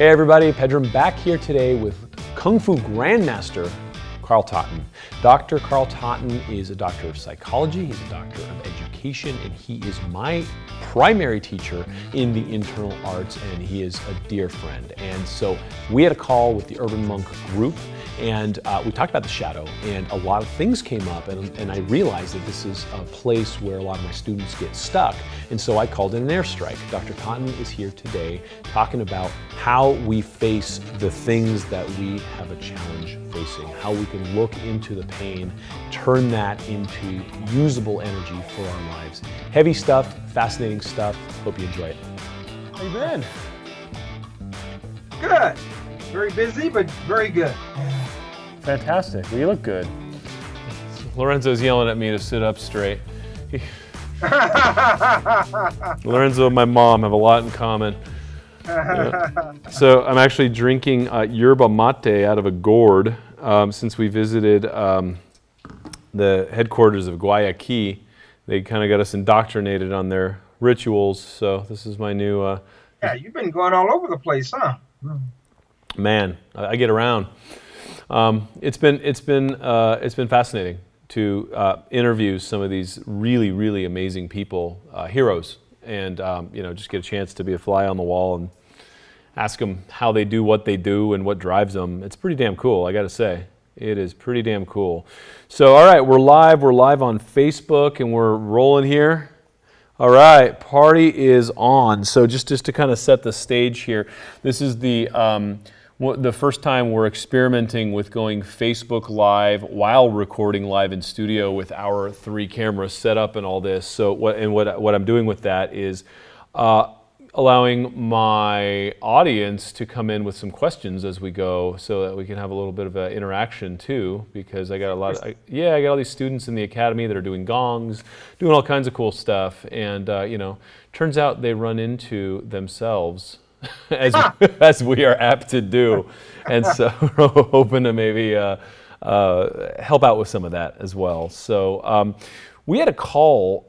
Hey everybody, Pedram back here today with Kung Fu Grandmaster Carl Totton. Dr. Carl Totton is a doctor of psychology, he's a doctor of education, and he is my primary teacher in the internal arts, and he is a dear friend. And so we had a call with the Urban Monk group, and we talked about the shadow, and a lot of things came up, and I realized that this is a place where a lot of my students get stuck, and so I called it an airstrike. Dr. Totton is here today talking about how we face the things that we have a challenge facing, how we can look into the pain, turn that into usable energy for our lives. Heavy stuff, fascinating stuff. Hope you enjoy it. How you been? Good. Very busy, but very good. Fantastic. Well, you look good. Lorenzo's yelling at me to sit up straight. Lorenzo and my mom have a lot in common. Yeah. So I'm actually drinking yerba mate out of a gourd since we visited the headquarters of Guayaquil. They kind of got us indoctrinated on their rituals, so this is my new... Yeah, you've been going all over the place, huh? Man, I get around. It's been fascinating to interview some of these really, really amazing people, heroes, and just get a chance to be a fly on the wall and ask them how they do what they do and what drives them. It's pretty damn cool, I got to say. It is pretty damn cool. So, all right, we're live on Facebook, and we're rolling here. All right, party is on. So just to kind of set the stage here, this is the first time we're experimenting with going Facebook Live while recording live in studio with our 3 cameras set up and all this. So what I'm doing with that is allowing my audience to come in with some questions as we go, so that we can have a little bit of an interaction too. Because I got I got all these students in the academy that are doing gongs, doing all kinds of cool stuff, and turns out they run into themselves. as we are apt to do, and so we're hoping to maybe help out with some of that as well. So we had a call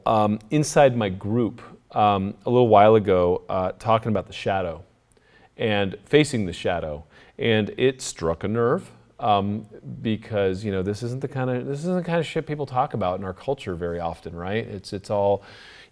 inside my group a little while ago talking about the shadow and facing the shadow, and it struck a nerve because this isn't the kind of shit people talk about in our culture very often, right? It's all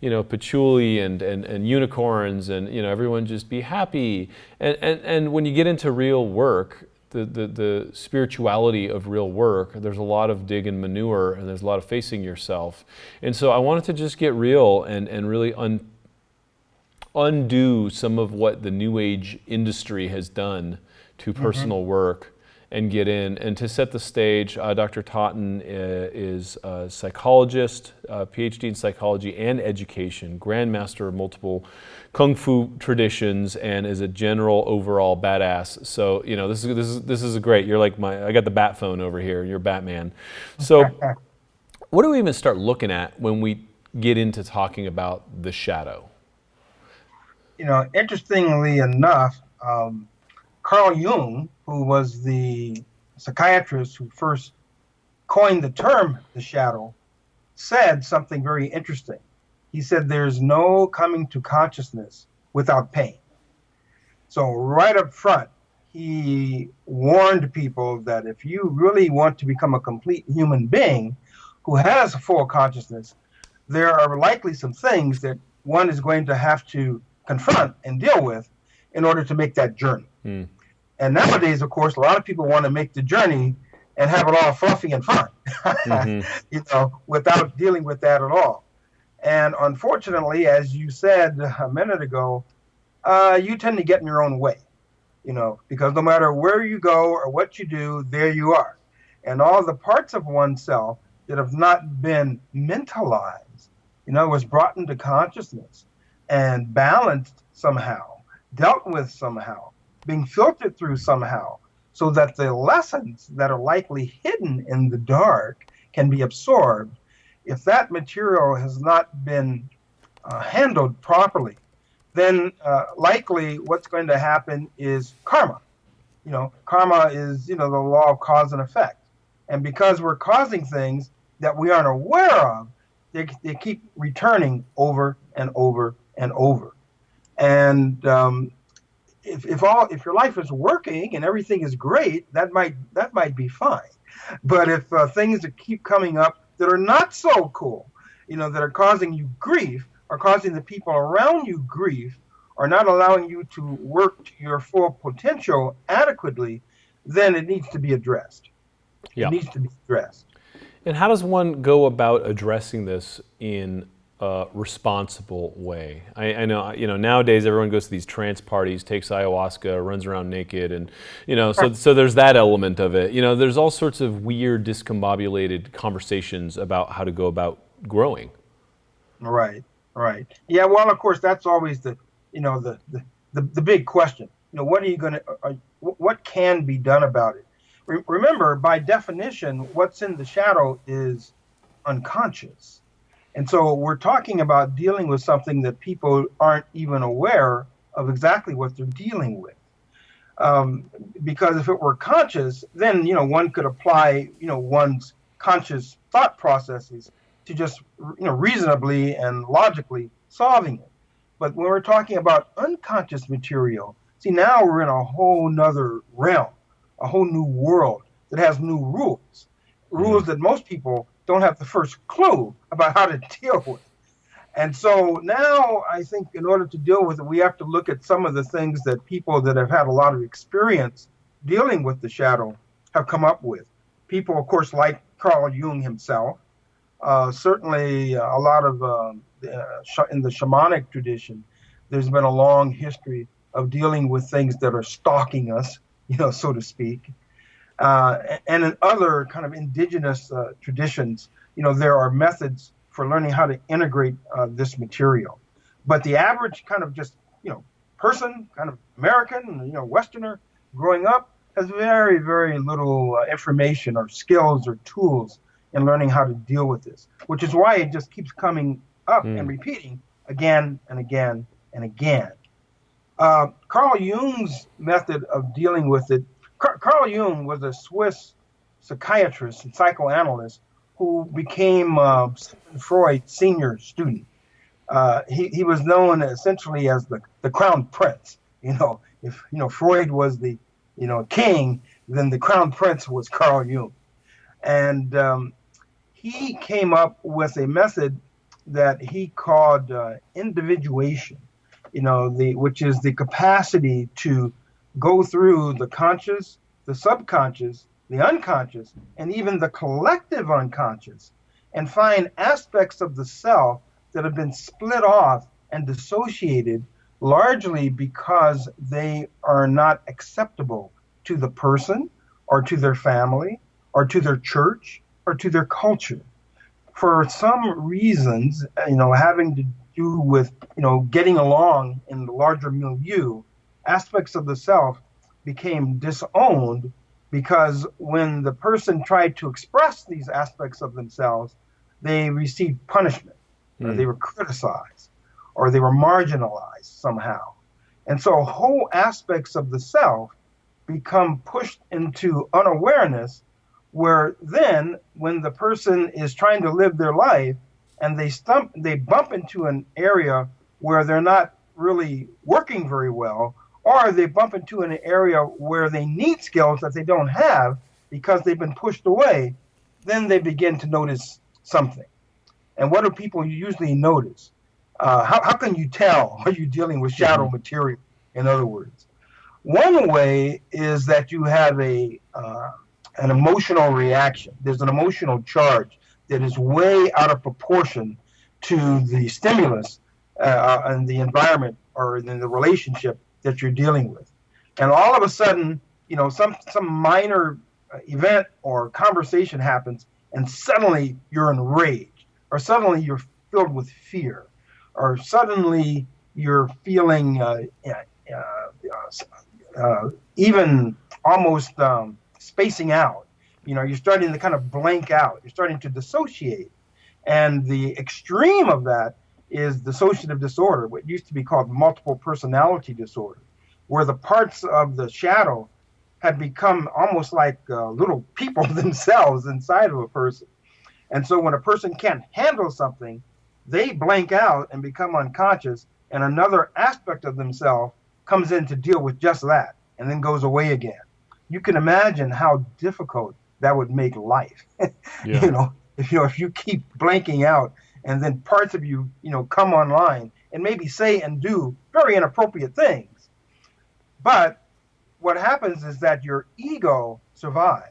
patchouli and unicorns and everyone just be happy, and when you get into real work, the spirituality of real work, there's a lot of dig and manure, and there's a lot of facing yourself. And so I wanted to just get real and really undo some of what the New Age industry has done to personal work and get in. And to set the stage, Dr. Totton is a psychologist, PhD in psychology and education, grandmaster of multiple Kung Fu traditions, and is a general overall badass. So, this is great. You're like I got the bat phone over here, you're Batman. So what do we even start looking at when we get into talking about the shadow? Interestingly enough, Carl Jung, who was the psychiatrist who first coined the term the shadow, said something very interesting. He said there's no coming to consciousness without pain. So right up front, he warned people that if you really want to become a complete human being who has a full consciousness, there are likely some things that one is going to have to confront and deal with in order to make that journey. And nowadays, of course, a lot of people want to make the journey and have it all fluffy and fun, without dealing with that at all. And unfortunately, as you said a minute ago, you tend to get in your own way, because no matter where you go or what you do, there you are. And all the parts of oneself that have not been mentalized, was brought into consciousness and balanced somehow, dealt with somehow, being filtered through somehow, so that the lessons that are likely hidden in the dark can be absorbed. If that material has not been handled properly, then likely what's going to happen is karma. Karma is, the law of cause and effect. And because we're causing things that we aren't aware of, they keep returning over and over and over. And if your life is working and everything is great, that might be fine. But if things that keep coming up that are not so cool, that are causing you grief, are causing the people around you grief, are not allowing you to work to your full potential adequately, then it needs to be addressed. Yeah. It needs to be addressed. And how does one go about addressing this in a responsible way? I know, nowadays everyone goes to these trance parties, takes ayahuasca, runs around naked, and, so there's that element of it. There's all sorts of weird, discombobulated conversations about how to go about growing. Right. Yeah, well, of course, that's always the big question. What can be done about it? Remember, by definition, what's in the shadow is unconscious. And so we're talking about dealing with something that people aren't even aware of exactly what they're dealing with. Because if it were conscious, then, one could apply, one's conscious thought processes to just, reasonably and logically solving it. But when we're talking about unconscious material, see, now we're in a whole nother realm, a whole new world that has new rules that most people don't have the first clue about how to deal with. And so now I think in order to deal with it, we have to look at some of the things that people that have had a lot of experience dealing with the shadow have come up with. People, of course, like Carl Jung himself, certainly a lot of in the shamanic tradition, there's been a long history of dealing with things that are stalking us, so to speak. And in other kind of indigenous traditions, there are methods for learning how to integrate this material. But the average kind of just, person, kind of American, Westerner growing up has very, very little information or skills or tools in learning how to deal with this, which is why it just keeps coming up and repeating again and again and again. Carl Jung's method of dealing with it, Carl Jung was a Swiss psychiatrist and psychoanalyst who became Freud's senior student. He was known essentially as the crown prince. If Freud was the king, then the crown prince was Carl Jung. And he came up with a method that he called individuation, which is the capacity to go through the conscious, the subconscious, the unconscious, and even the collective unconscious, and find aspects of the self that have been split off and dissociated largely because they are not acceptable to the person or to their family or to their church or to their culture. For some reasons, having to do with, getting along in the larger milieu, aspects of the self became disowned because when the person tried to express these aspects of themselves, they received punishment, or they were criticized, or they were marginalized somehow. And so whole aspects of the self become pushed into unawareness, where then when the person is trying to live their life and they bump into an area where they're not really working very well, or they bump into an area where they need skills that they don't have because they've been pushed away, then they begin to notice something. And what do people usually notice? How can you tell are you dealing with shadow material, in other words? One way is that you have an emotional reaction. There's an emotional charge that is way out of proportion to the stimulus and the environment or in the relationship that you're dealing with. And all of a sudden, some minor event or conversation happens, and suddenly you're enraged, or suddenly you're filled with fear, or suddenly you're feeling even almost spacing out. You're starting to kind of blank out. You're starting to dissociate. And the extreme of that is dissociative disorder, what used to be called multiple personality disorder, where the parts of the shadow had become almost like little people themselves inside of a person. And so when a person can't handle something, they blank out and become unconscious, and another aspect of themselves comes in to deal with just that and then goes away again. You can imagine how difficult that would make life. Yeah. If you keep blanking out and then parts of you, come online and maybe say and do very inappropriate things. But what happens is that your ego survives.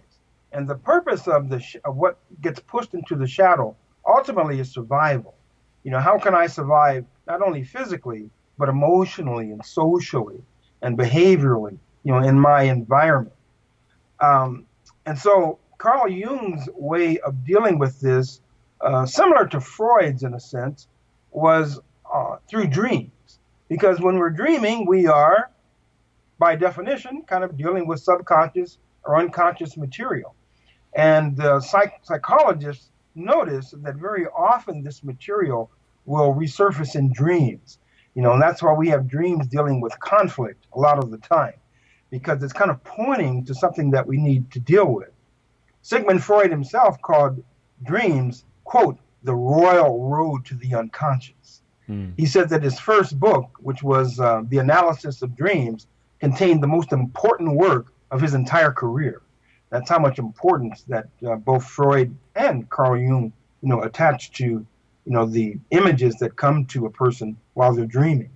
And the purpose of what gets pushed into the shadow ultimately is survival. How can I survive not only physically, but emotionally and socially and behaviorally, in my environment? And so Carl Jung's way of dealing with this, similar to Freud's in a sense, was through dreams. Because when we're dreaming, we are, by definition, kind of dealing with subconscious or unconscious material. And psychologists notice that very often this material will resurface in dreams. And that's why we have dreams dealing with conflict a lot of the time, because it's kind of pointing to something that we need to deal with. Sigmund Freud himself called dreams, quote, the royal road to the unconscious. He said that his first book, which was The Analysis of Dreams, contained the most important work of his entire career. That's how much importance that both Freud and Carl Jung, attach to, the images that come to a person while they're dreaming.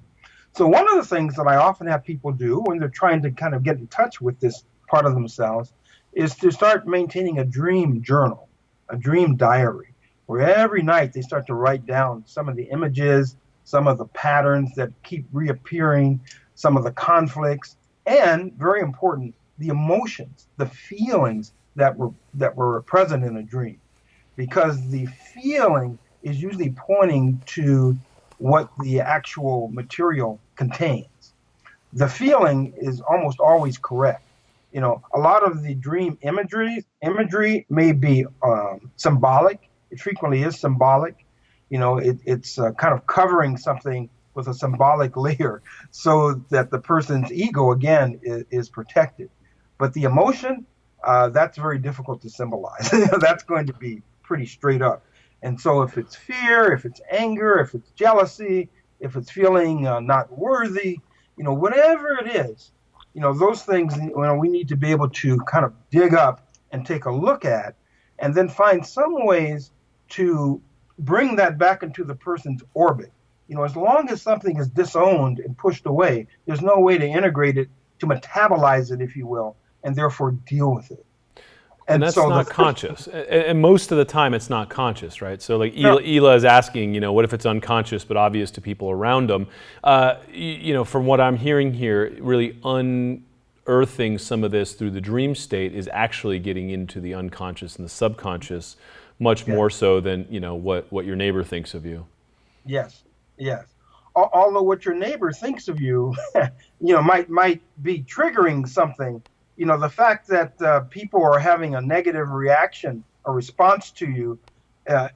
So one of the things that I often have people do when they're trying to kind of get in touch with this part of themselves is to start maintaining a dream journal, a dream diary, where every night they start to write down some of the images, some of the patterns that keep reappearing, some of the conflicts, and very important, the emotions, the feelings that were present in a dream. Because the feeling is usually pointing to what the actual material contains. The feeling is almost always correct. A lot of the dream imagery may be symbolic. It frequently is symbolic. It's kind of covering something with a symbolic layer so that the person's ego, again, is protected. But the emotion, that's very difficult to symbolize. That's going to be pretty straight up. And so if it's fear, if it's anger, if it's jealousy, if it's feeling not worthy, whatever it is, those things, we need to be able to kind of dig up and take a look at, and then find some ways to bring that back into the person's orbit. As long as something is disowned and pushed away, there's no way to integrate it, to metabolize it, if you will, and therefore deal with it. And that's so not conscious. And most of the time it's not conscious, right? So like Ela is asking, what if it's unconscious but obvious to people around them? From what I'm hearing here, really unearthing some of this through the dream state is actually getting into the unconscious and the subconscious much more so than, what your neighbor thinks of you. Yes. Although what your neighbor thinks of you, might be triggering something. The fact that people are having a negative reaction or response to you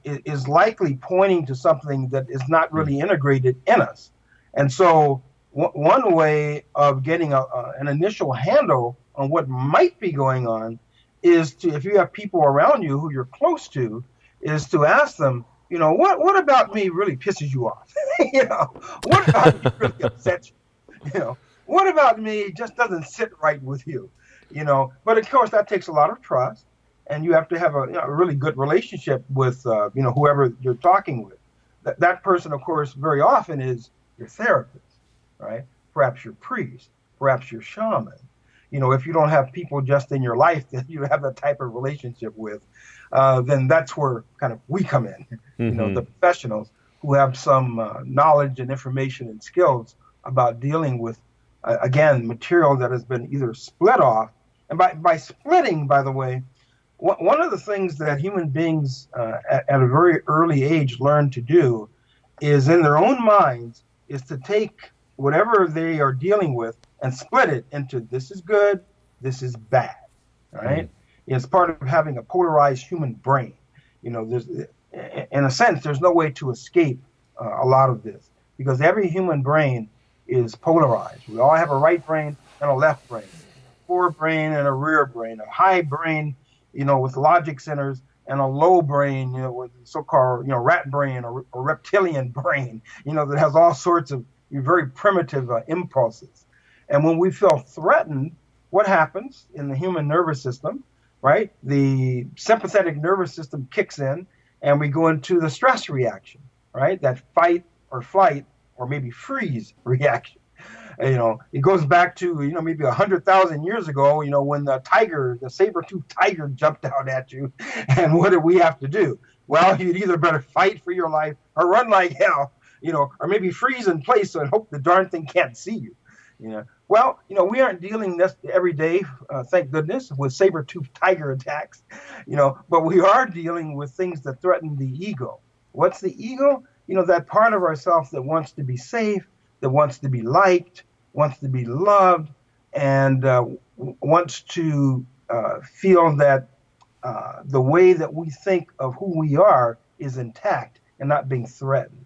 is likely pointing to something that is not really integrated in us. And so one way of getting an initial handle on what might be going on is to, if you have people around you who you're close to, is to ask them, what about me really pisses you off? What about me really upsets you? What about me just doesn't sit right with you? But of course that takes a lot of trust, and you have to have a really good relationship with whoever you're talking with. That person, of course, very often is your therapist, right? Perhaps your priest, perhaps your shaman. If you don't have people just in your life that you have that type of relationship with, then that's where kind of we come in. Mm-hmm. The professionals who have some knowledge and information and skills about dealing with, again, material that has been either split off. And by splitting, by the way, one of the things that human beings at a very early age learn to do is, in their own minds, is to take whatever they are dealing with and split it into this is good, this is bad, right? Mm-hmm. It's part of having a polarized human brain. There's, in a sense, there's no way to escape a lot of this, because every human brain is polarized. We all have a right brain and a left brain, forebrain and a rear brain, a high brain, with logic centers, and a low brain, with so-called, rat brain or reptilian brain, that has all sorts of very primitive impulses. And when we feel threatened, what happens in the human nervous system, right? The sympathetic nervous system kicks in and we go into the stress reaction, right? That fight or flight or maybe freeze reaction. It goes back to, maybe 100,000 years ago, when the saber-toothed tiger jumped out at you. And what did we have to do? Well, you'd either better fight for your life or run like hell, or maybe freeze in place and hope the darn thing can't see you. Well, we aren't dealing this every day, thank goodness, with saber-toothed tiger attacks, but we are dealing with things that threaten the ego. What's the ego? That part of ourselves that wants to be safe, that wants to be liked, wants to be loved, and wants to feel that the way that we think of who we are is intact and not being threatened.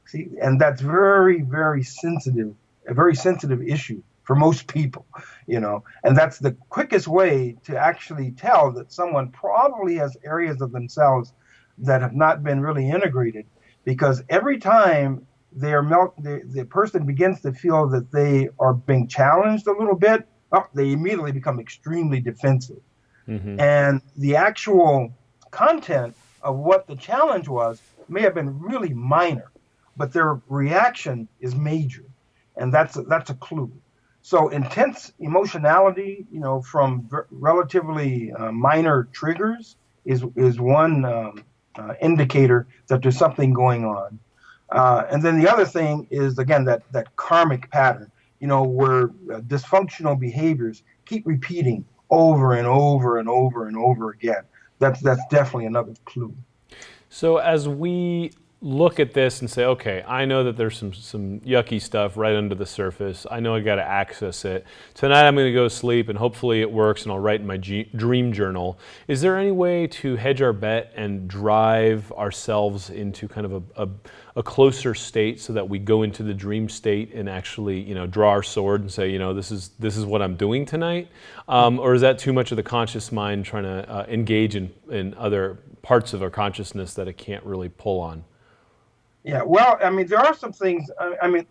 See, and that's very, very sensitive, a very sensitive issue for most people, and that's the quickest way to actually tell that someone probably has areas of themselves that have not been really integrated, because every time the person begins to feel that they are being challenged a little bit, they immediately become extremely defensive. Mm-hmm. And the actual content of what the challenge was may have been really minor, but their reaction is major. And that's a clue. So intense emotionality, from relatively minor triggers is one indicator that there's something going on. And then the other thing is, again, that karmic pattern, where dysfunctional behaviors keep repeating over and over and over and over again. That's definitely another clue. So as we look at this and say, okay, I know that there's some yucky stuff right under the surface. I know I got to access it. Tonight I'm going to go sleep and hopefully it works and I'll write in my dream journal. Is there any way to hedge our bet and drive ourselves into kind of a closer state so that we go into the dream state and actually, draw our sword and say, this is what I'm doing tonight? Or is that too much of the conscious mind trying to engage in other parts of our consciousness that it can't really pull on? Yeah, well, there are some things,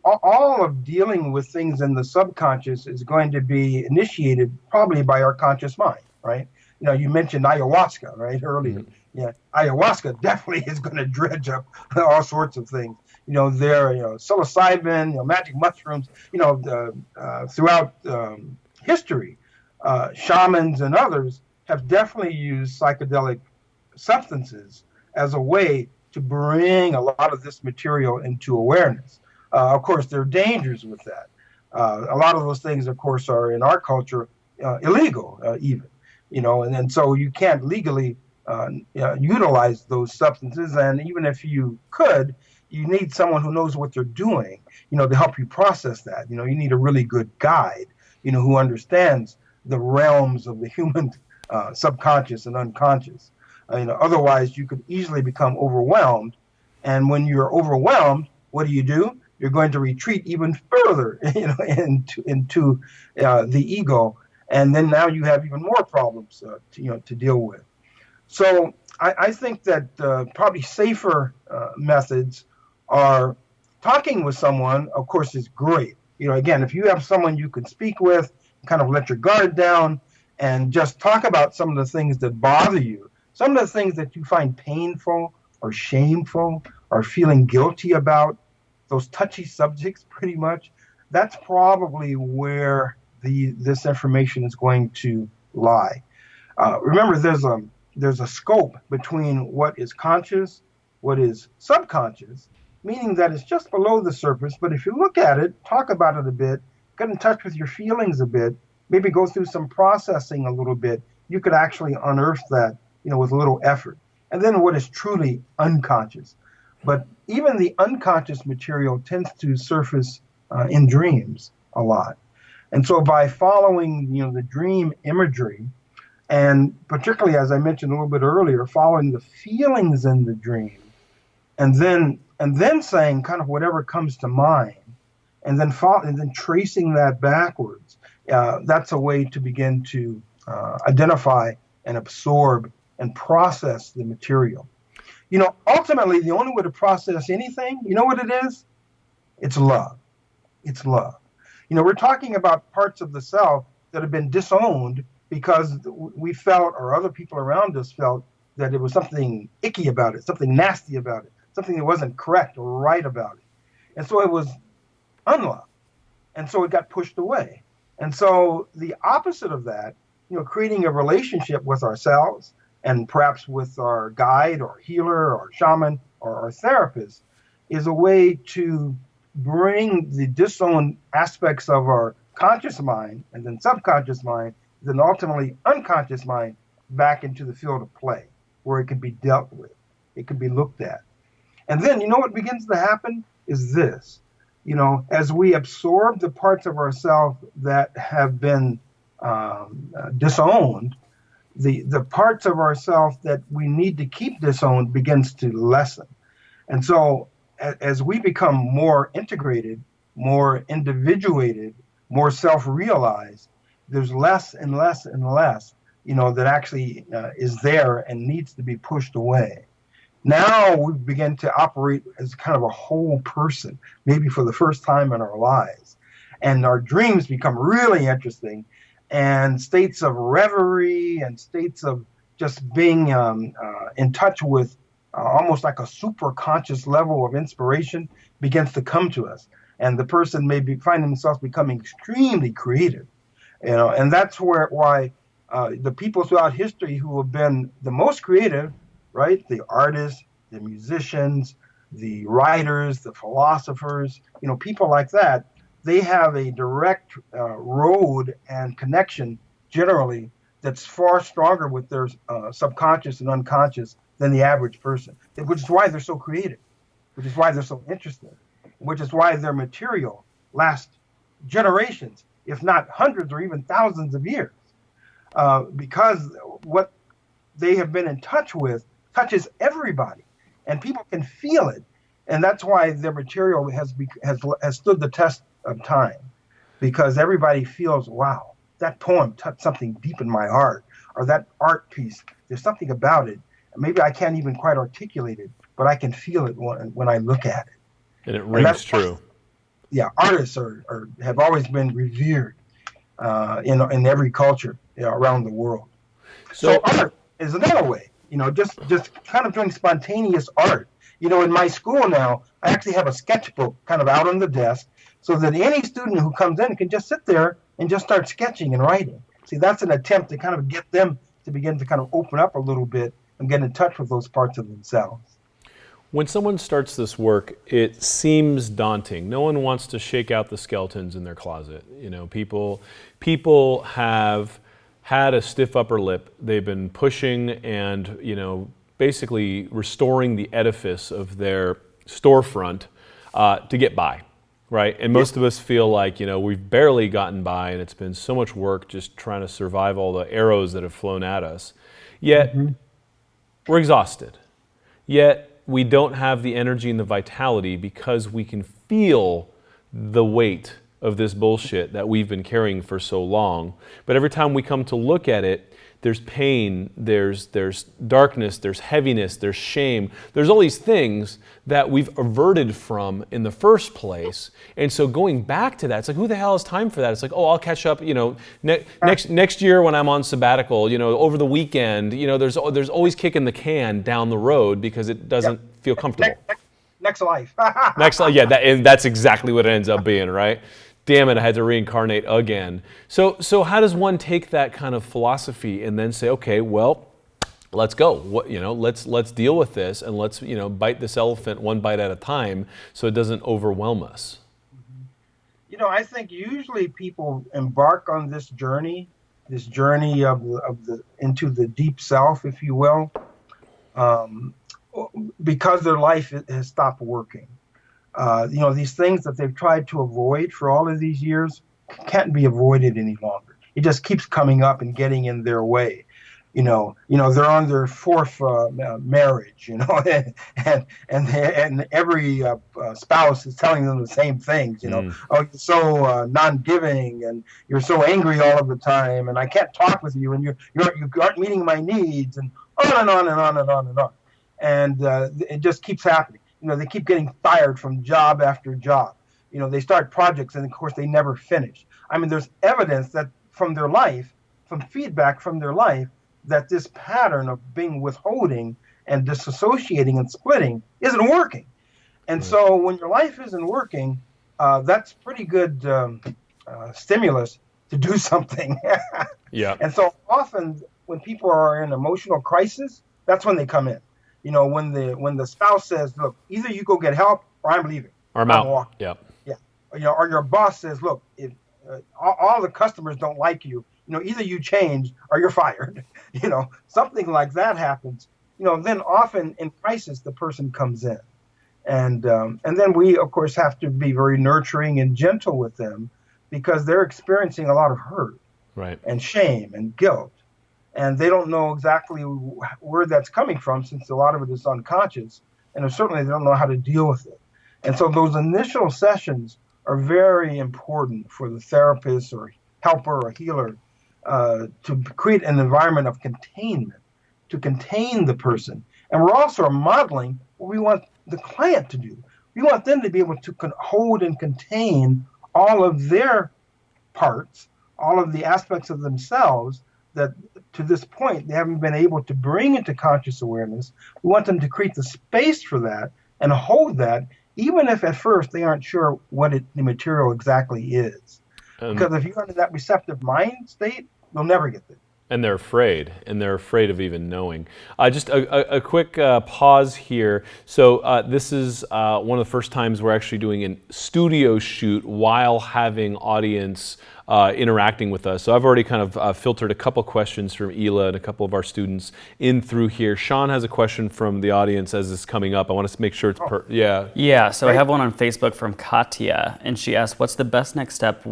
all of dealing with things in the subconscious is going to be initiated probably by our conscious mind, right? You mentioned ayahuasca, right, earlier. Mm-hmm. Yeah, ayahuasca definitely is going to dredge up all sorts of things. Psilocybin, magic mushrooms, throughout history, shamans and others have definitely used psychedelic substances as a way to bring a lot of this material into awareness. Of course, there are dangers with that. A lot of those things, of course, are in our culture illegal, even, and so you can't legally utilize those substances. And even if you could, you need someone who knows what they're doing, to help you process that. You need a really good guide, who understands the realms of the human subconscious and unconscious. Otherwise, you could easily become overwhelmed. And when you're overwhelmed, what do? You're going to retreat even further, into the ego. And then now you have even more problems, to deal with. So I think that probably safer methods are talking with someone, of course, is great. Again, if you have someone you can speak with, kind of let your guard down and just talk about some of the things that bother you. Some of the things that you find painful or shameful or feeling guilty about, those touchy subjects pretty much, that's probably where this information is going to lie. Remember, there's a scope between what is conscious, what is subconscious, meaning that it's just below the surface. But if you look at it, talk about it a bit, get in touch with your feelings a bit, maybe go through some processing a little bit, you could actually unearth that, with a little effort. And then what is truly unconscious. But even the unconscious material tends to surface in dreams a lot. And so by following, the dream imagery, and particularly, as I mentioned a little bit earlier, following the feelings in the dream, and then saying kind of whatever comes to mind, and then tracing that backwards, that's a way to begin to identify and absorb and process the material. Ultimately, the only way to process anything, you know what it is? It's love. It's love. We're talking about parts of the self that have been disowned because we felt, or other people around us felt, that it was something icky about it, something nasty about it, something that wasn't correct or right about it. And so it was unloved. And so it got pushed away. And so the opposite of that, creating a relationship with ourselves and perhaps with our guide or healer or shaman or our therapist, is a way to bring the disowned aspects of our conscious mind and then subconscious mind, then ultimately unconscious mind back into the field of play where it can be dealt with, it can be looked at. And then, what begins to happen is this, as we absorb the parts of ourselves that have been disowned, the parts of ourselves that we need to keep disowned begins to lessen. And so as we become more integrated, more individuated, more self-realized, there's less and less and less, that actually is there and needs to be pushed away. Now we begin to operate as kind of a whole person, maybe for the first time in our lives. And our dreams become really interesting, and states of reverie and states of just being in touch with almost like a super conscious level of inspiration begins to come to us. And the person may find themselves becoming extremely creative, and that's why the people throughout history who have been the most creative, right? The artists, the musicians, the writers, the philosophers, people like that, they have a direct road and connection generally that's far stronger with their subconscious and unconscious than the average person, which is why they're so creative, which is why they're so interesting, which is why their material lasts generations, if not hundreds or even thousands of years, because what they have been in touch with touches everybody, and people can feel it, and that's why their material has stood the test of time, because everybody feels, wow, that poem touched something deep in my heart, or that art piece, there's something about it. Maybe I can't even quite articulate it, but I can feel it when I look at it. And it rings true. Yeah, artists have always been revered in every culture around the world. So art is another way, just kind of doing spontaneous art. In my school now, I actually have a sketchbook kind of out on the desk so that any student who comes in can just sit there and just start sketching and writing. See, that's an attempt to kind of get them to begin to kind of open up a little bit and get in touch with those parts of themselves. When someone starts this work, it seems daunting. No one wants to shake out the skeletons in their closet. People have had a stiff upper lip. They've been pushing and, basically restoring the edifice of their storefront to get by, right? And most of us feel like, we've barely gotten by, and it's been so much work just trying to survive all the arrows that have flown at us. Yet, we're exhausted. Yet, we don't have the energy and the vitality because we can feel the weight of this bullshit that we've been carrying for so long. But every time we come to look at it, there's pain, there's darkness, there's heaviness, there's shame. There's all these things that we've averted from in the first place. And so going back to that, it's like, who the hell has time for that? It's like, I'll catch up, next year when I'm on sabbatical, over the weekend, there's always kicking the can down the road because it doesn't feel comfortable. Next life. Next life, yeah, and that's exactly what it ends up being, right? Damn it, I had to reincarnate again. So how does one take that kind of philosophy and then say, okay, well, let's go. Let's deal with this, and let's bite this elephant one bite at a time so it doesn't overwhelm us. I think usually people embark on this journey of the into the deep self, if you will, because their life has stopped working. These things that they've tried to avoid for all of these years can't be avoided any longer. It just keeps coming up and getting in their way. They're on their fourth marriage, and every spouse is telling them the same things, oh, you're so non-giving, and you're so angry all of the time, and I can't talk with you, and you aren't meeting my needs, and on and on and on and on and on. And it just keeps happening. They keep getting fired from job after job. They start projects and of course they never finish. I mean, there's evidence that from their life, from feedback from their life, that this pattern of being withholding and disassociating and splitting isn't working. And so when your life isn't working, that's pretty good stimulus to do something. Yeah. And so often when people are in emotional crisis, that's when they come in. When the spouse says, look, either you go get help or I'm leaving. Or I'm out. Yeah. Yeah. Or your boss says, look, if all the customers don't like you, either you change or you're fired. Something like that happens. Then often in crisis, the person comes in. And then we, of course, have to be very nurturing and gentle with them because they're experiencing a lot of hurt and shame and guilt. And they don't know exactly where that's coming from since a lot of it is unconscious. And certainly they don't know how to deal with it. And so those initial sessions are very important for the therapist or helper or healer to create an environment of containment, to contain the person. And we're also modeling what we want the client to do. We want them to be able to hold and contain all of their parts, all of the aspects of themselves that to this point they haven't been able to bring into conscious awareness. We want them to create the space for that and hold that, even if at first they aren't sure what the material exactly is. Because if you're in that receptive mind state, you'll never get there. And they're afraid of even knowing. Just a quick pause here. So this is one of the first times we're actually doing a studio shoot while having audience interacting with us. So I've already kind of filtered a couple questions from Ela and a couple of our students in through here. Sean has a question from the audience as it's coming up. I want to make sure it's Yeah, so I have one on Facebook from Katya, and she asked, what's the best next step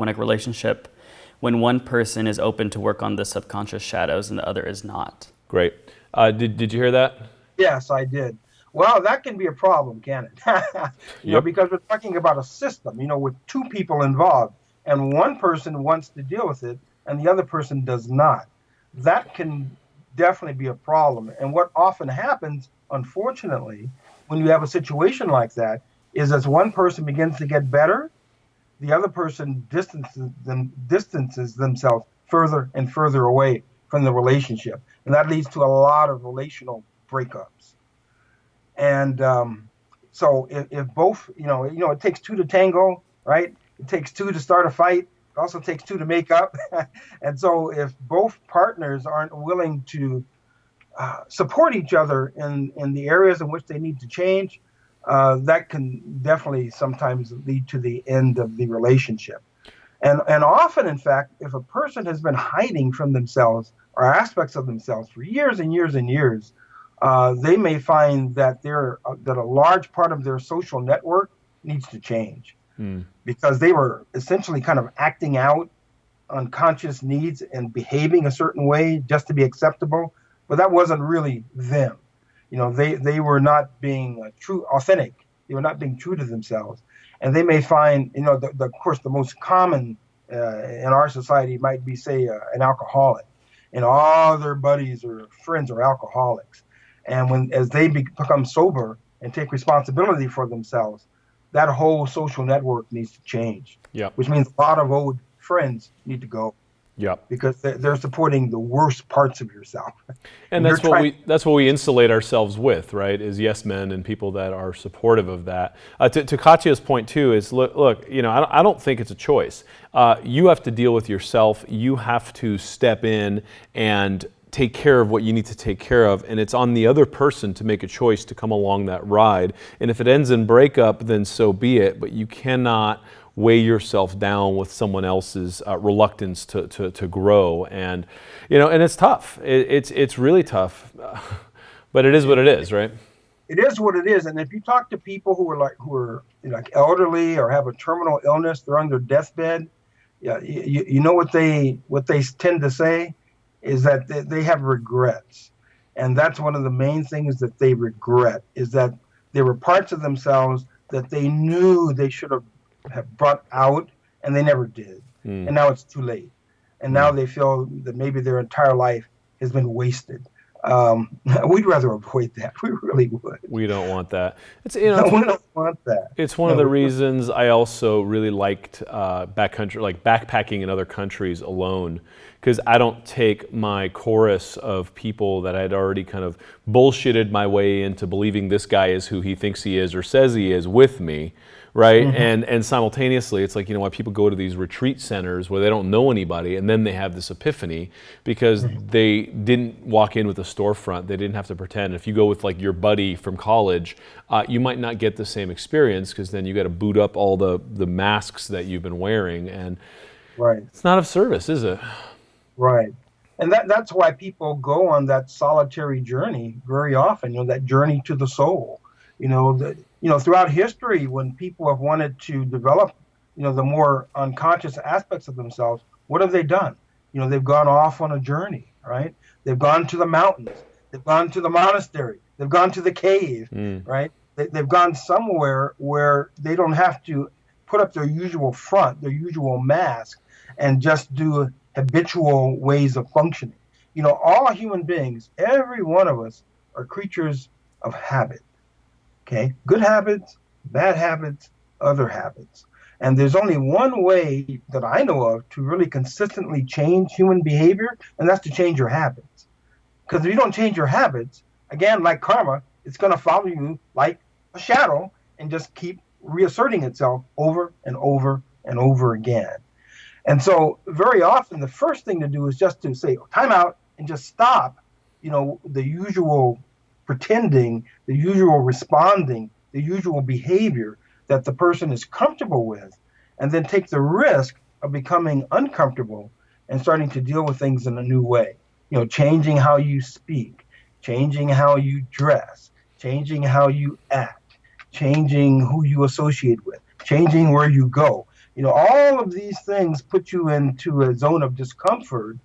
when one person is open to work on the subconscious shadows and the other is not? Great. Did you hear that? Yes, I did. Well, that can be a problem, can it? Because we're talking about a system, with two people involved, and one person wants to deal with it and the other person does not. That can definitely be a problem. And what often happens, unfortunately, when you have a situation like that, is as one person begins to get better, the other person distances themselves further and further away from the relationship. And that leads to a lot of relational breakups. And so if both, it takes two to tango, right? It takes two to start a fight. It also takes two to make up. And so if both partners aren't willing to support each other in the areas in which they need to change, that can definitely sometimes lead to the end of the relationship. And often, in fact, if a person has been hiding from themselves or aspects of themselves for years and years and years, they may find that that a large part of their social network needs to change because they were essentially kind of acting out unconscious needs and behaving a certain way just to be acceptable, but that wasn't really them. They were not being authentic. They were not being true to themselves. And they may find, of course, the most common in our society might be, say, an alcoholic. All their buddies or friends are alcoholics. And as they become sober and take responsibility for themselves, that whole social network needs to change. Which means a lot of old friends need to go. Because they're supporting the worst parts of yourself. And that's what we insulate ourselves with, right? Is yes men and people that are supportive of that. To Katya's point too is look, I don't think it's a choice. You have to deal with yourself. You have to step in and take care of what you need to take care of, and it's on the other person to make a choice to come along that ride. And if it ends in breakup, then so be it, but you cannot weigh yourself down with someone else's reluctance to grow. And and it's tough. It's really tough, but it is what it is, right? It is what it is. And if you talk to people who are elderly or have a terminal illness, they're on their deathbed, you know what they tend to say is that they have regrets. And that's one of the main things that they regret, is that there were parts of themselves that they knew they should have brought out and they never did. And now it's too late. And now they feel that maybe their entire life has been wasted We'd rather avoid that. We really would. We don't want that. It's We don't want that. It's one of the reasons I also really liked backpacking in other countries alone, because I don't take my chorus of people that I'd already kind of bullshitted my way into believing this guy is who he thinks he is or says he is with me, right? And simultaneously, it's like, why people go to these retreat centers where they don't know anybody, and then they have this epiphany because they didn't walk in with a storefront. They didn't have to pretend. If you go with like your buddy from college, you might not get the same experience, because then you got to boot up all the masks that you've been wearing, and it's not of service, is it? Right. And that's why people go on that solitary journey very often, that journey to the soul. Throughout history, when people have wanted to develop, the more unconscious aspects of themselves, what have they done? They've gone off on a journey, right? They've gone to the mountains. They've gone to the monastery. They've gone to the cave, right? They've gone somewhere where they don't have to put up their usual front, their usual mask, and just do habitual ways of functioning. All human beings, every one of us, are creatures of habit. Okay? Good habits, bad habits, other habits. And there's only one way that I know of to really consistently change human behavior, and that's to change your habits. Because if you don't change your habits, again, like karma, it's going to follow you like a shadow and just keep reasserting itself over and over and over again. And so very often the first thing to do is just to say, time out, and just stop, the usual pretending, the usual responding, the usual behavior that the person is comfortable with, and then take the risk of becoming uncomfortable and starting to deal with things in a new way. Changing how you speak, changing how you dress, changing how you act, changing who you associate with, changing where you go. All of these things put you into a zone of discomfort.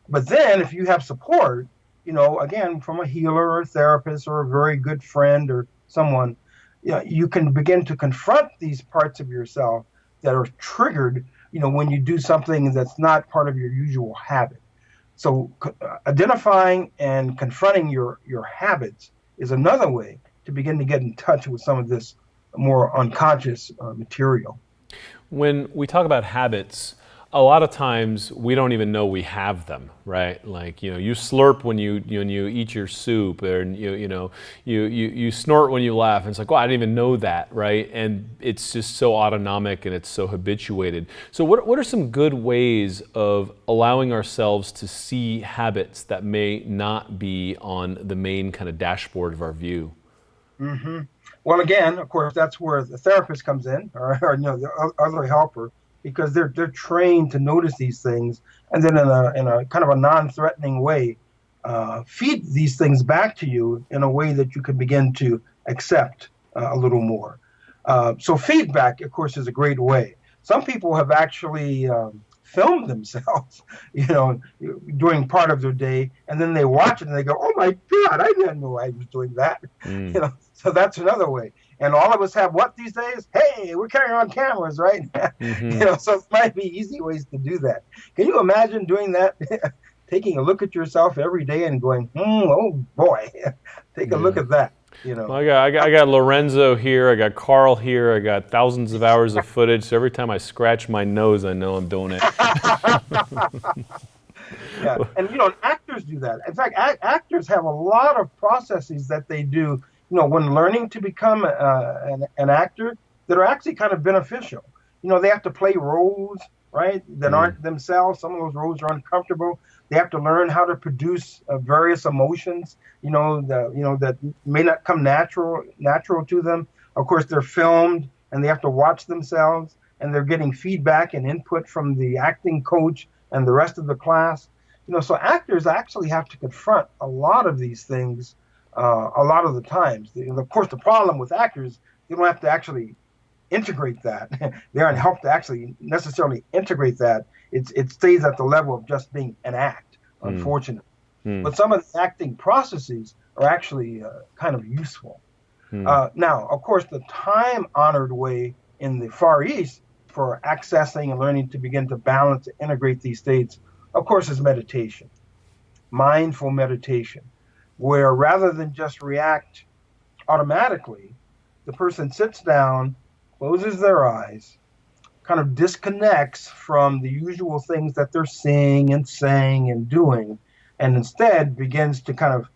But then if you have support, again, from a healer or a therapist or a very good friend or someone, you can begin to confront these parts of yourself that are triggered, when you do something that's not part of your usual habit. So identifying and confronting your habits is another way to begin to get in touch with some of this more unconscious material. When we talk about habits, a lot of times we don't even know we have them, right? Like, you slurp when you eat your soup, or you snort when you laugh, and it's like, well, I didn't even know that, right? And it's just so autonomic and it's so habituated. So what are some good ways of allowing ourselves to see habits that may not be on the main kind of dashboard of our view? Well, again, of course, that's where the therapist comes in, or the other helper, because they're trained to notice these things, and then in a kind of a non-threatening way, feed these things back to you in a way that you can begin to accept a little more. So feedback, of course, is a great way. Some people have actually filmed themselves, during part of their day, and then they watch it and they go, "Oh my God, I didn't know I was doing that." So that's another way. And all of us have what these days? Hey, we're carrying on cameras, right? So it might be easy ways to do that. Can you imagine doing that? Taking a look at yourself every day and going, oh boy, take a look at that. Well, I got Lorenzo here, I got Carl here, I got thousands of hours of footage. So every time I scratch my nose, I know I'm doing it. Yeah, and actors do that. In fact, actors have a lot of processes that they do, when learning to become an actor, that are actually kind of beneficial. They have to play roles, right, that aren't themselves. Some of those roles are uncomfortable. They have to learn how to produce various emotions, that may not come natural to them. Of course, they're filmed and they have to watch themselves, and they're getting feedback and input from the acting coach and the rest of the class. So actors actually have to confront a lot of these things a lot of the times. Of course, the problem with actors, they don't have to actually integrate that. They aren't helped to actually necessarily integrate that. It stays at the level of just being an act, unfortunately. But some of the acting processes are actually kind of useful. Now, of course, the time-honored way in the Far East for accessing and learning to begin to balance and integrate these states, of course, is meditation, mindful meditation. where rather than just react automatically, the person sits down, closes their eyes, kind of disconnects from the usual things that they're seeing and saying and doing, and instead begins to kind of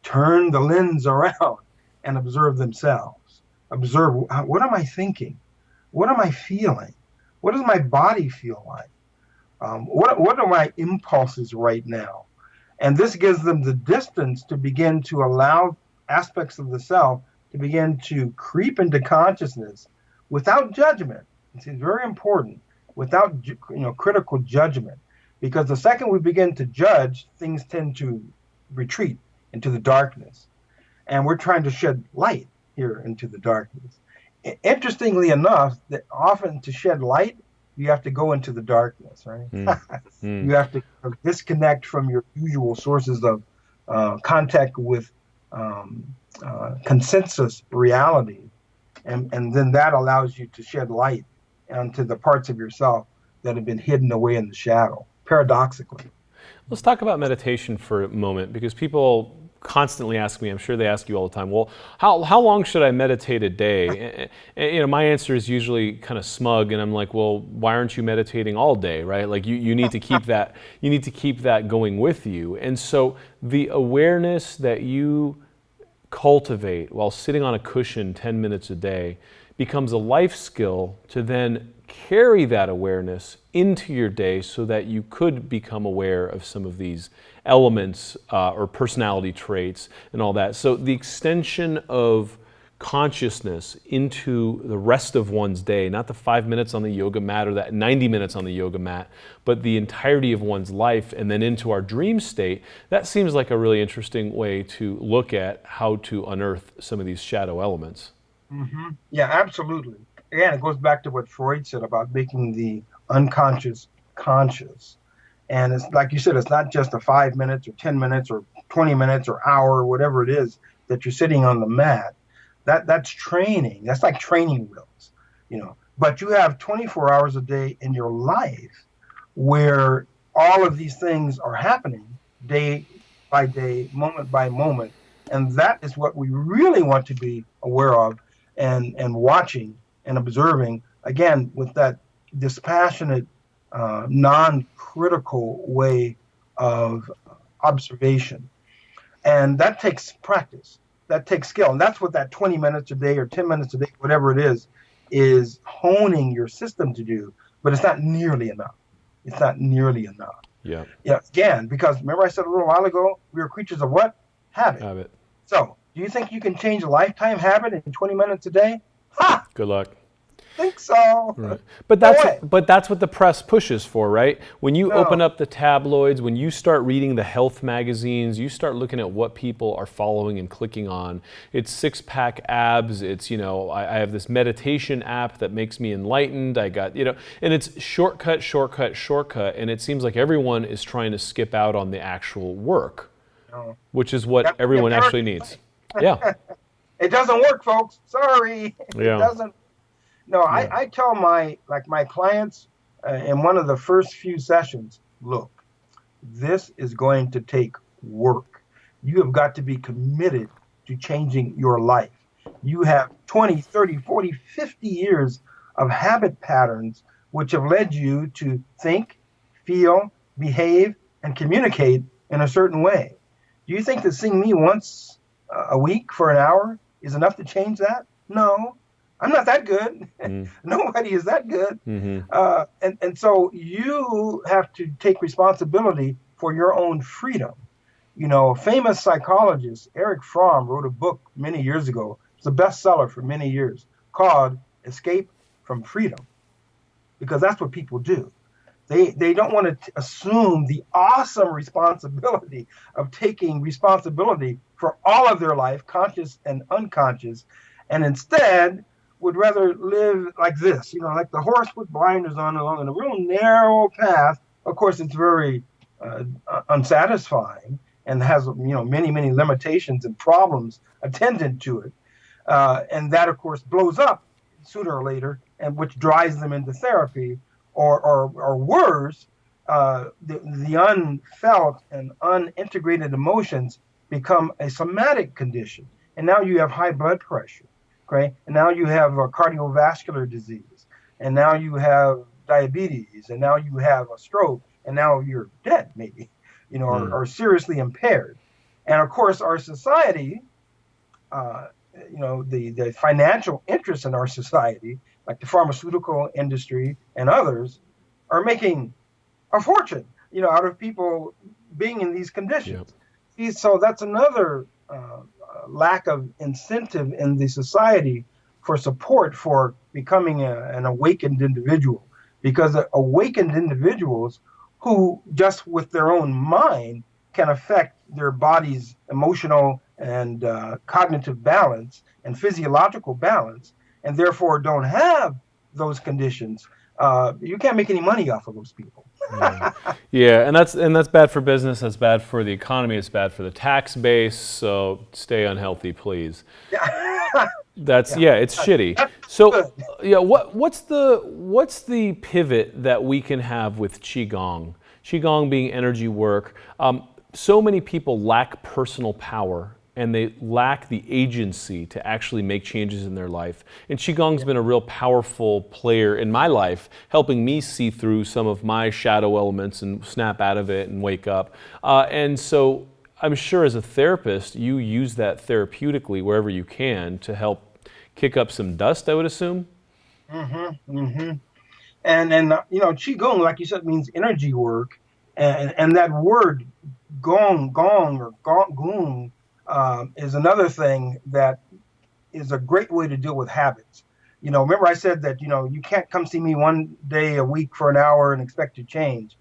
turn the lens around and observe themselves. Observe, what am I thinking? What am I feeling? What does my body feel like? What are my impulses right now? And this gives them the distance to begin to allow aspects of the self to begin to creep into consciousness without judgment. It's very important, without critical judgment, because the second we begin to judge, things tend to retreat into the darkness. And we're trying to shed light here into the darkness. Interestingly enough, that often to shed light, you have to go into the darkness, right? You have to disconnect from your usual sources of contact with consensus reality. And then that allows you to shed light onto the parts of yourself that have been hidden away in the shadow, paradoxically. Let's talk about meditation for a moment, because people constantly ask me, I'm sure they ask you all the time, well, how long should I meditate a day? And my answer is usually kind of smug, and I'm like, well, why aren't you meditating all day, right? Like you need to keep that, you need to keep that going with you. And so the awareness that you cultivate while sitting on a cushion 10 minutes a day becomes a life skill to then carry that awareness into your day so that you could become aware of some of these elements or personality traits and all that. So the extension of consciousness into the rest of one's day, not the 5 minutes on the yoga mat or that 90 minutes on the yoga mat, but the entirety of one's life and then into our dream state, that seems like a really interesting way to look at how to unearth some of these shadow elements. Mm-hmm. Yeah, absolutely. Again, it goes back to what Freud said about making the unconscious conscious. And it's like you said, it's not just a 5 minutes or 10 minutes or 20 minutes or hour or whatever it is that you're sitting on the mat. That's training. That's like training wheels, But you have 24 hours a day in your life where all of these things are happening day by day, moment by moment. And that is what we really want to be aware of and watching and observing, again, with that dispassionate, non-critical way of observation. And that takes practice. That takes skill. And that's what that 20 minutes a day or 10 minutes a day, whatever it is honing your system to do. But it's not nearly enough. It's not nearly enough. Yeah. Yeah. Again, because remember I said a little while ago, we are creatures of what? Habit. So do you think you can change a lifetime habit in 20 minutes a day? Ha! Good luck. Think so. Right. But that's what the press pushes for, right? When you open up the tabloids, when you start reading the health magazines, you start looking at what people are following and clicking on. It's six-pack abs. It's, I have this meditation app that makes me enlightened. I got, and it's shortcut, and it seems like everyone is trying to skip out on the actual work, which is what everyone actually needs. Yeah. It doesn't work, folks. Sorry. Yeah. It doesn't. No, yeah. I tell my clients in one of the first few sessions, look, this is going to take work. You have got to be committed to changing your life. You have 20, 30, 40, 50 years of habit patterns which have led you to think, feel, behave, and communicate in a certain way. Do you think that seeing me once a week for an hour is enough to change that? No. I'm not that good. Nobody is that good. Mm-hmm. And so you have to take responsibility for your own freedom. Famous psychologist Erich Fromm wrote a book many years ago. It's a bestseller for many years called Escape from Freedom, because that's what people do. They don't want to assume the awesome responsibility of taking responsibility for all of their life, conscious and unconscious, and instead would rather live like this, like the horse with blinders on along a real narrow path. Of course, it's very unsatisfying and has, many, many limitations and problems attendant to it. And that, of course, blows up sooner or later, and which drives them into therapy or worse, the unfelt and unintegrated emotions become a somatic condition. And now you have high blood pressure, okay? And now you have a cardiovascular disease. And now you have diabetes. And now you have a stroke. And now you're dead, maybe, or seriously impaired. And of course, our society, the financial interests in our society, like the pharmaceutical industry and others, are making a fortune, out of people being in these conditions. Yep. So that's another lack of incentive in the society for support for becoming an awakened individual, because awakened individuals who just with their own mind can affect their body's emotional and cognitive balance and physiological balance, and therefore don't have those conditions, you can't make any money off of those people. Yeah, and that's bad for business. That's bad for the economy. It's bad for the tax base. So stay unhealthy, please. It's shitty. So what's the pivot that we can have with Qigong? Qigong being energy work. So many people lack personal power, and they lack the agency to actually make changes in their life. And Qigong's been a real powerful player in my life, helping me see through some of my shadow elements and snap out of it and wake up. And so I'm sure as a therapist, you use that therapeutically wherever you can to help kick up some dust, I would assume? Mm-hmm, mm-hmm. And Qigong, like you said, means energy work. And that word gong or gong, is another thing that is a great way to deal with habits. Remember I said that, you can't come see me one day a week for an hour and expect to change,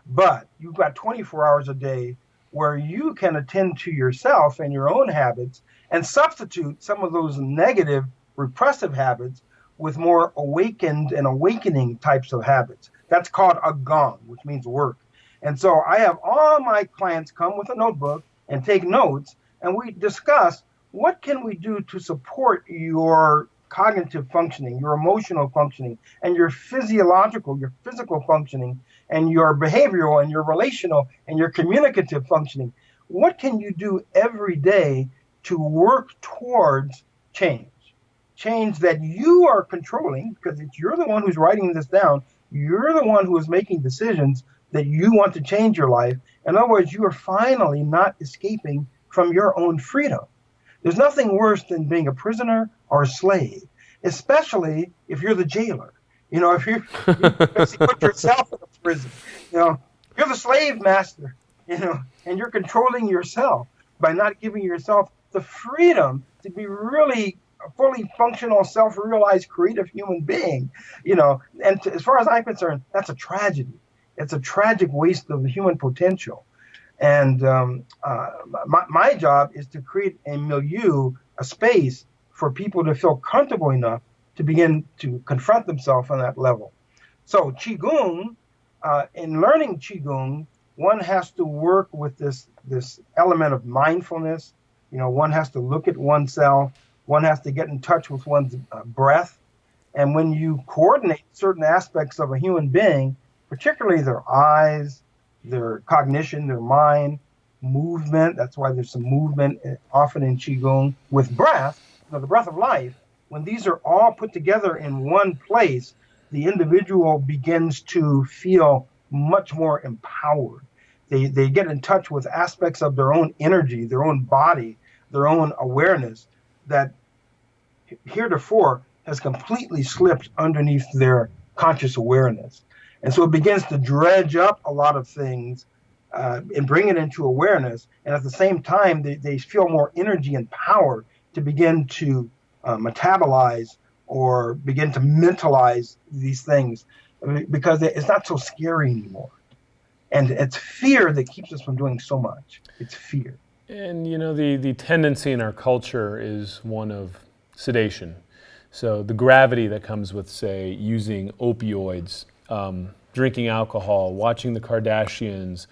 but you've got 24 hours a day where you can attend to yourself and your own habits and substitute some of those negative repressive habits with more awakened and awakening types of habits. That's called a gong, which means work. And so I have all my clients come with a notebook and take notes, and we discuss what can we do to support your cognitive functioning, your emotional functioning, and your physiological, your physical functioning, and your behavioral, and your relational, and your communicative functioning. What can you do every day to work towards change? Change that you are controlling, because you're the one who's writing this down. You're the one who is making decisions that you want to change your life. In other words, you are finally not escaping from your own freedom. There's nothing worse than being a prisoner or a slave, especially if you're the jailer. If you put yourself in a prison, you're the slave master, and you're controlling yourself by not giving yourself the freedom to be really a fully functional, self-realized, creative human being, and as far as I'm concerned, that's a tragedy. It's a tragic waste of human potential. And my job is to create a milieu, a space for people to feel comfortable enough to begin to confront themselves on that level. So Qigong, in learning Qigong, one has to work with this element of mindfulness. One has to look at oneself. One has to get in touch with one's breath. And when you coordinate certain aspects of a human being, particularly their eyes, their cognition, their mind, movement. That's why there's some movement often in Qigong with breath, the breath of life. When these are all put together in one place, the individual begins to feel much more empowered. They get in touch with aspects of their own energy, their own body, their own awareness that heretofore has completely slipped underneath their conscious awareness. And so it begins to dredge up a lot of things and bring it into awareness. And at the same time, they feel more energy and power to begin to metabolize or begin to mentalize these things, because it's not so scary anymore. And it's fear that keeps us from doing so much. It's fear. And the tendency in our culture is one of sedation. So the gravity that comes with, say, using opioids, drinking alcohol, watching the Kardashians,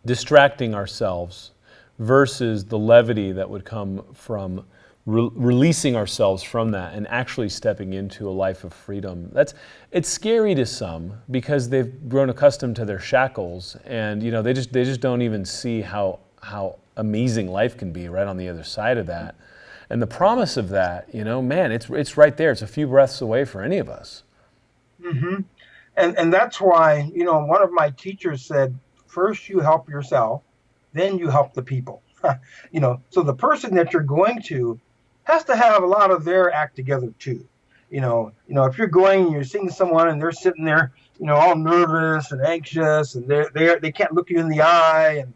distracting ourselves, versus the levity that would come from releasing ourselves from that and actually stepping into a life of freedom. It's scary to some because they've grown accustomed to their shackles, and they just don't even see how amazing life can be right on the other side of that. And the promise of that, man, it's right there. It's a few breaths away for any of us. Mm-hmm. And that's why, one of my teachers said, first you help yourself, then you help the people. So the person that you're going to has to have a lot of their act together too. If you're going and you're seeing someone and they're sitting there, all nervous and anxious, and they can't look you in the eye, and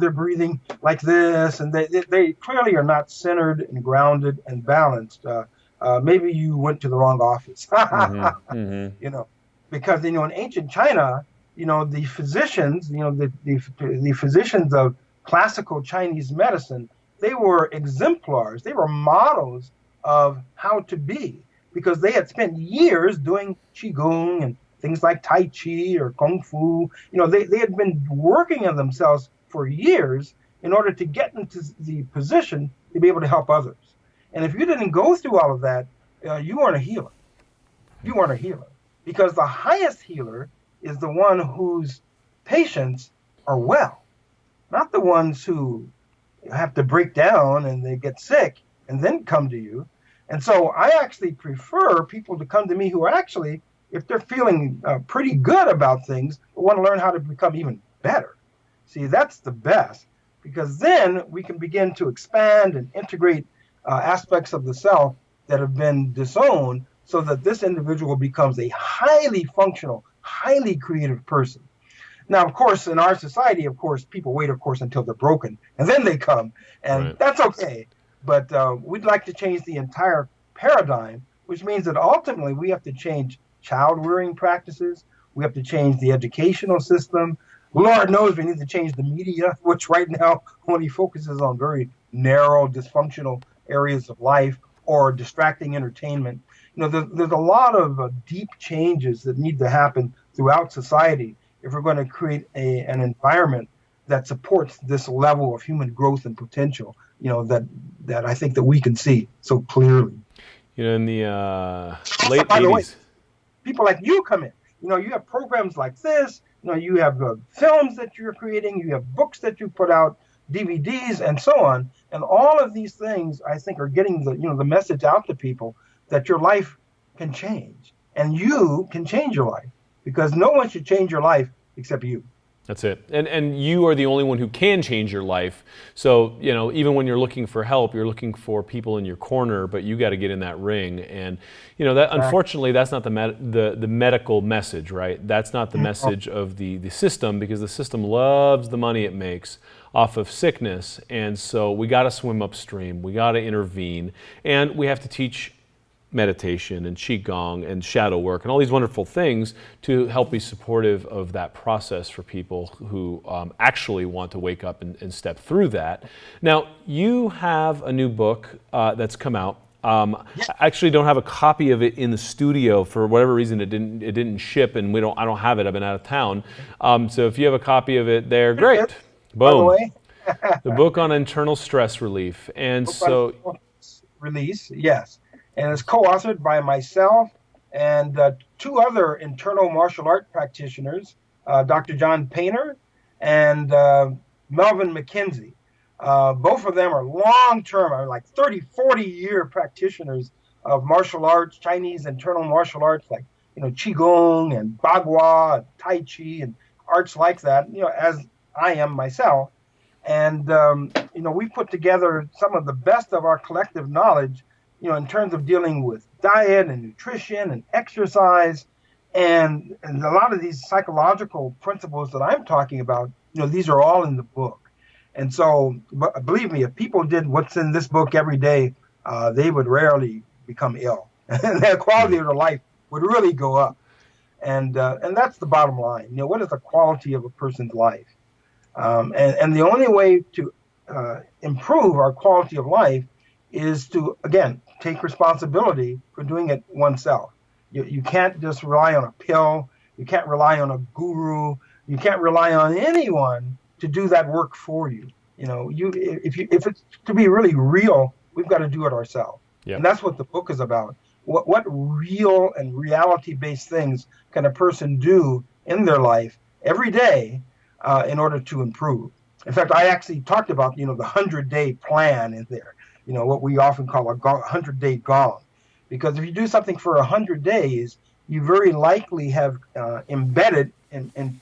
they're breathing like this, and they clearly are not centered and grounded and balanced. Maybe you went to the wrong office. Because in ancient China, the physicians, the physicians of classical Chinese medicine, they were exemplars. They were models of how to be, because they had spent years doing qigong and things like tai chi or kung fu. They had been working on themselves for years in order to get into the position to be able to help others. And if you didn't go through all of that, you weren't a healer. You weren't a healer, because the highest healer is the one whose patients are well, not the ones who have to break down and they get sick and then come to you. And so I actually prefer people to come to me who are actually, if they're feeling pretty good about things, but want to learn how to become even better. See, that's the best, because then we can begin to expand and integrate aspects of the self that have been disowned, so that this individual becomes a highly functional, highly creative person. Now, of course, in our society, people wait, until they're broken, and then they come, and right. That's okay. But we'd like to change the entire paradigm, which means that ultimately we have to change child rearing practices. We have to change the educational system. Lord knows we need to change the media, which right now only focuses on very narrow, dysfunctional areas of life or distracting entertainment. There's a lot of deep changes that need to happen throughout society if we're going to create an environment that supports this level of human growth and potential, that I think that we can see so clearly. In the late 80s. People like you come in. You have programs like this. You have films that you're creating. You have books that you put out, DVDs, and so on. And all of these things, I think, are getting the message out to people that your life can change, and you can change your life, because no one should change your life except you. That's it. And you are the only one who can change your life. So, even when you're looking for help, you're looking for people in your corner, but you got to get in that ring. And, that unfortunately, that's not the medical message, right? That's not the message of the system, because the system loves the money it makes off of sickness. And so we got to swim upstream. We got to intervene. And we have to teach meditation and qigong and shadow work and all these wonderful things to help be supportive of that process for people who actually want to wake up and step through that. Now, you have a new book that's come out. I actually don't have a copy of it in the studio. For whatever reason, it didn't ship, and I don't have it. I've been out of town. So if you have a copy of it there, great. Boom. The book on internal stress relief. And so release, yes. And it's co-authored by myself and two other internal martial art practitioners, Dr. John Painter and Melvin McKenzie. Both of them are long-term, like 30, 40-year practitioners of martial arts, Chinese internal martial arts, like, Qigong and Bagua, and Tai Chi, and arts like that, as I am myself. And, we put together some of the best of our collective knowledge, in terms of dealing with diet and nutrition and exercise, and a lot of these psychological principles that I'm talking about, these are all in the book. And so, believe me, if people did what's in this book every day, they would rarely become ill, and their quality of their life would really go up. And that's the bottom line. What is the quality of a person's life? And the only way to improve our quality of life is to, again, take responsibility for doing it oneself. You can't just rely on a pill. You can't rely on a guru. You can't rely on anyone to do that work for you. If it's to be really real, we've got to do it ourselves. Yep. And that's what the book is about. What real and reality-based things can a person do in their life every day in order to improve? In fact, I actually talked about, the 100-day plan in there, what we often call a 100-day gong. Because if you do something for 100 days, you very likely have embedded and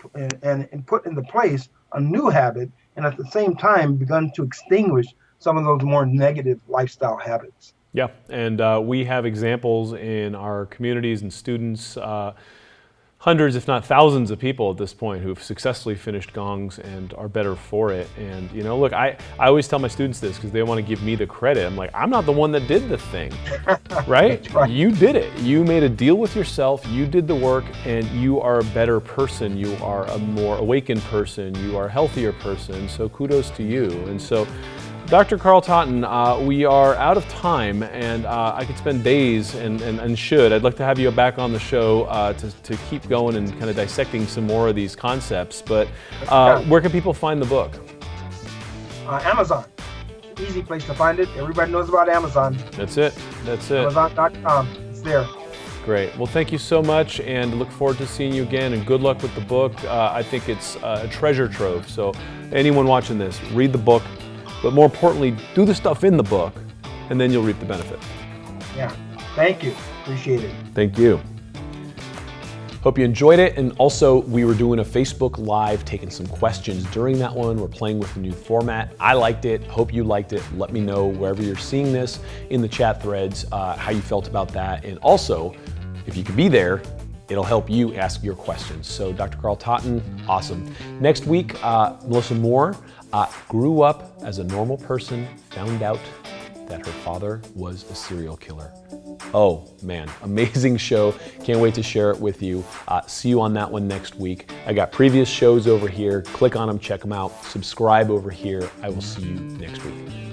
put into place a new habit, and at the same time begun to extinguish some of those more negative lifestyle habits. Yeah, and we have examples in our communities and students, hundreds, if not thousands of people at this point who've successfully finished gongs and are better for it. And look, I always tell my students this because they want to give me the credit. I'm like, I'm not the one that did the thing, right? That's right. You did it. You made a deal with yourself, you did the work, and you are a better person. You are a more awakened person. You are a healthier person. So kudos to you. And so Dr. Carl Totton, we are out of time, and I could spend days and should. I'd like to have you back on the show to keep going and kind of dissecting some more of these concepts. But where can people find the book? Amazon. Easy place to find it. Everybody knows about Amazon. That's it. That's it. Amazon.com. It's there. Great. Well, thank you so much, and look forward to seeing you again, and good luck with the book. I think it's a treasure trove. So anyone watching this, read the book. But more importantly, do the stuff in the book, and then you'll reap the benefit. Yeah. Thank you. Appreciate it. Thank you. Hope you enjoyed it. And also, we were doing a Facebook Live, taking some questions during that one. We're playing with the new format. I liked it. Hope you liked it. Let me know wherever you're seeing this in the chat threads, how you felt about that. And also, if you could be there, it'll help you ask your questions. So Dr. Carl Totton, awesome. Next week, Melissa Moore grew up as a normal person, found out that her father was a serial killer. Oh man, amazing show. Can't wait to share it with you. See you on that one next week. I got previous shows over here. Click on them, check them out. Subscribe over here. I will see you next week.